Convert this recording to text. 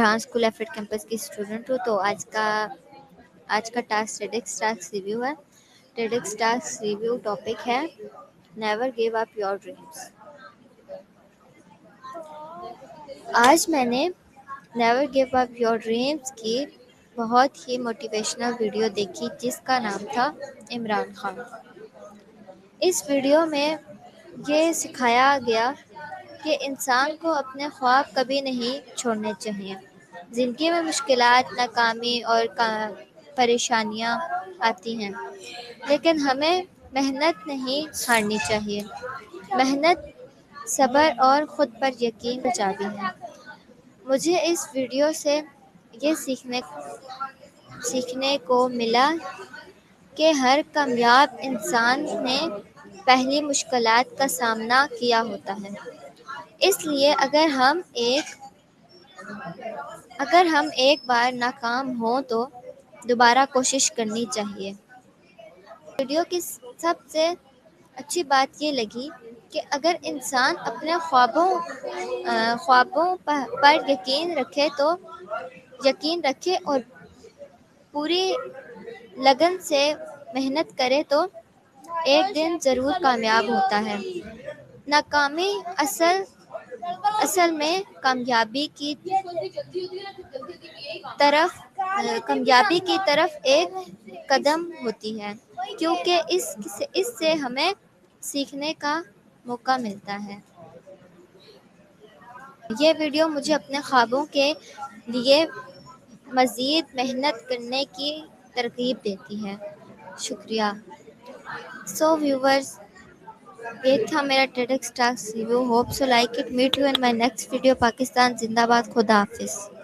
हाँ school effort campus की student हूँ। तो आज का टास्क टेडेक्स टास्क रिव्यू है। टेडेक्स टास्क रिव्यू टॉपिक है never give up your dreams. आज मैंने never give up your dreams की बहुत ही मोटिवेशनल वीडियो देखी जिसका नाम था इमरान खान। इस वीडियो में ये सिखाया गया कि इंसान को अपने ख्वाब कभी नहीं छोड़ने चाहिए। ज़िंदगी में मुश्किलात, नाकामी और परेशानियाँ आती हैं, लेकिन हमें मेहनत नहीं हारनी चाहिए। मेहनत, सब्र और ख़ुद पर यकीन की चाबी है। मुझे इस वीडियो से ये सीखने को मिला कि हर कामयाब इंसान ने पहली मुश्किलात का सामना किया होता है। इसलिए अगर हम एक बार नाकाम हों तो दोबारा कोशिश करनी चाहिए। वीडियो की सबसे अच्छी बात ये लगी कि अगर इंसान अपने ख्वाबों पर यकीन रखे और पूरी लगन से मेहनत करे तो एक दिन ज़रूर कामयाब होता है। नाकामी असल में कामयाबी की तरफ एक कदम होती है, क्योंकि इससे हमें सीखने का मौका मिलता है। ये वीडियो मुझे अपने ख्वाबों के लिए मज़ीद मेहनत करने की तरग़ीब देती है। शुक्रिया। सो व्यूवर्स, ये था मेरा TEDx task review. Hope so like it. Meet you in my next video. Pakistan जिंदाबाद। खुदा हाफिज़।